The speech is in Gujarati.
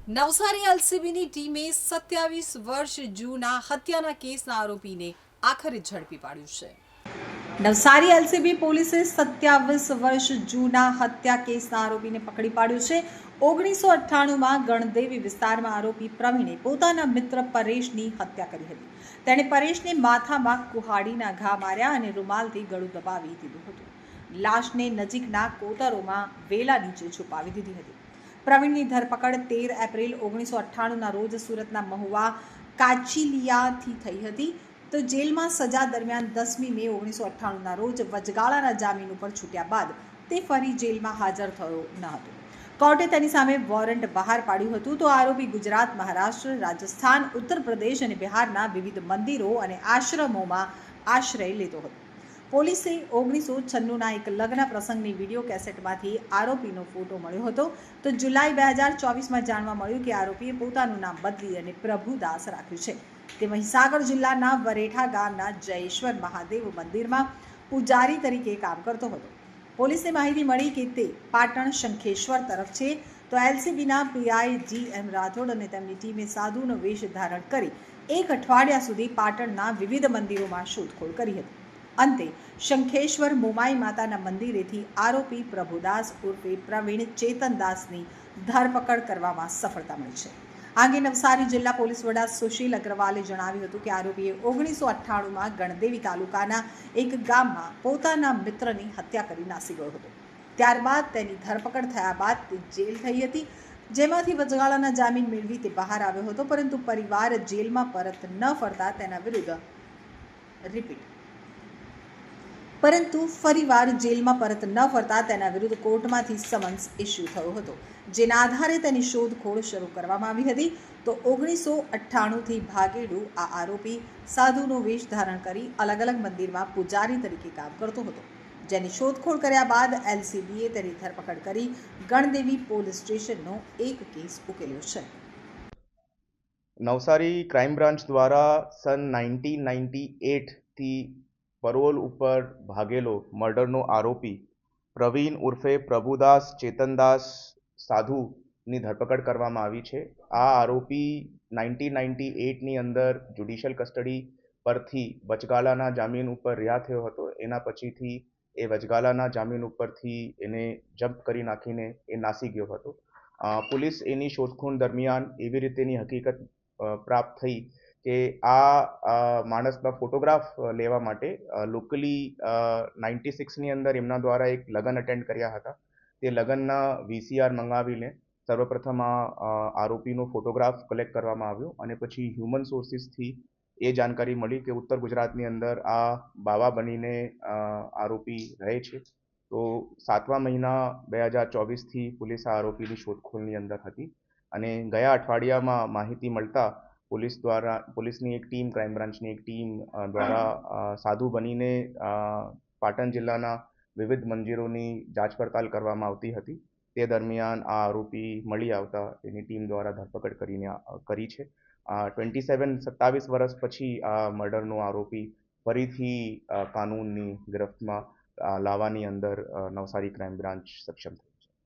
નવસારી એલસીબીની ટીમે 27 વર્ષ જૂના હત્યાના કેસના આરોપીને આખરે ઝડપી પાડ્યું છે. નવસારી એલસીબી પોલીસે 27 વર્ષ જૂના હત્યા કેસના આરોપીને પકડી પાડ્યો છે. 1998માં ગણદેવી વિસ્તારમાં આરોપી પ્રવીણે પોતાના મિત્ર પરેશની હત્યા કરી હતી. તેણે પરેશને માથામાં કુહાડીના ઘા માર્યા અને રૂમાલથી ગળું દબાવી દીધું હતું. લાશને નજીકના કોતરોમાં વેલા નીચે છુપાવી દીધી હતી. પ્રવીણની ધરપકડ 13 એપ્રિલ 1998ના રોજ સુરતના મહુવા કાચીલિયાથી થઈ હતી. તો જેલમાં સજા દરમિયાન 10મી મે 1998ના રોજ વચગાળાના જામીન ઉપર છૂટ્યા બાદ તે ફરી જેલમાં હાજર થયો ન હતો. કોર્ટે તેની સામે વોરંટ બહાર પાડ્યું હતું. તો આરોપી ગુજરાત, મહારાષ્ટ્ર, રાજસ્થાન, ઉત્તર પ્રદેશ અને બિહારના વિવિધ મંદિરો અને આશ્રમોમાં આશ્રય લેતો હતો. પોલીસે 1996ના એક લગ્ન પ્રસંગની વિડીયો કેસેટમાંથી આરોપીનો ફોટો મળ્યો હતો. તો જુલાઈ 2024માં જાણવા મળ્યું કે આરોપીએ પોતાનું નામ બદલી અને પ્રભુદાસ રાખ્યું છે. તે મહીસાગર જિલ્લાના વરેઠા ગામના જયેશ્વર મહાદેવ મંદિરમાં પૂજારી તરીકે કામ કરતો હતો. પોલીસને માહિતી મળી કે તે પાટણ શંખેશ્વર તરફ છે. તો એલસીબીના પીઆઈ GM રાઠોડ અને તેમની ટીમે સાધુનો વેશ ધારણ કરી 1 અઠવાડિયા સુધી પાટણના વિવિધ મંદિરોમાં શોધખોળ કરી હતી. અંતે શંખેશ્વર મોમાઈ માતાના મંદિરેથી આરોપી પ્રભુદાસ ઉર્ફે પ્રવીણ ચેતનદાસની ધરપકડ કરવામાં સફળતા મળી છે. આ અંગે નવસારી જિલ્લા પોલીસ વડા સુશીલ અગ્રવાલે જણાવ્યું હતું કે આરોપીએ 1998માં ગણદેવી તાલુકાના એક ગામમાં પોતાના મિત્રની હત્યા કરી નાસી ગયો હતો. ત્યારબાદ તેની ધરપકડ થયા બાદ તે જેલ થઈ હતી, જેમાંથી વચગાળાના જામીન મેળવી તે બહાર આવ્યો હતો. પરંતુ પરિવાર જેલમાં પરત ન ફરતા તેના વિરુદ્ધ કોર્ટમાંથી સમન્સ ઇસ્યુ થયો હતો, જેના આધારે તેની શોધખોળ શરૂ કરવામાં આવી હતી. તો 1998થી ભાગેડુ આ આરોપી સાધુનો વેશ ધારણ કરી અલગ અલગ મંદિરમાં પૂજારી તરીકે કામ કરતો હતો, જેની શોધખોળ કર્યા બાદ એલસીબીએ તેની ધરપકડ કરી ગણદેવી પોલીસ સ્ટેશનનો એક કેસ ઉકેલ્યો છે. નવસારી ક્રાઇમ બ્રાન્ચ દ્વારા સન 1998થી પરોલ ઉપર ભાગેલો મર્ડરનો આરોપી પ્રવીણ ઉર્ફે પ્રભુદાસ ચેતનદાસ સાધુની ધરપકડ કરવામાં આવી છે. આ આરોપી 1998ની અંદર જ્યુડિશિયલ કસ્ટડી પરથી વચગાળાના જામીન ઉપર રહ્યા થયો હતો. એના પછીથી એ વચગાળાના જામીન ઉપરથી એને જમ્પ કરી નાખીને એ નાસી ગયો હતો. પોલીસ એની શોધખોળ દરમિયાન એવી રીતેની હકીકત પ્રાપ્ત થઈ કે આ માણસના ફોટોગ્રાફ લેવા માટે લોકલી 96ની અંદર એમના દ્વારા એક લગ્ન અટેન્ડ કર્યા હતા. તે લગ્નના VCR મંગાવીને સર્વપ્રથમ આરોપીનો ફોટોગ્રાફ કલેક્ટ કરવામાં આવ્યો અને પછી હ્યુમન સોર્સિસથી એ જાણકારી મળી કે ઉત્તર ગુજરાતની અંદર આ બાવા બનીને આરોપી રહે છે. તો 7મા મહિના 2024થી પોલીસ આ આરોપીની શોધખોળની અંદર હતી અને ગયા અઠવાડિયામાં માહિતી મળતા પોલીસની એક ટીમ, ક્રાઇમ બ્રાન્ચની એક ટીમ દ્વારા સાધુ બનીને પાટણ જિલ્લાના વિવિધ મંદિરોની જાંચ પડતાલ કરવામાં આવતી હતી. તે દરમિયાન આ આરોપી મળી આવતા એની ટીમ દ્વારા ધરપકડ કરી છે. 27 વર્ષ પછી આ મર્ડરનો આરોપી ફરીથી કાનૂનની ગિરફ્તમાં લાવવાની અંદર નવસારી ક્રાઇમ બ્રાન્ચ સક્ષમ થઈ.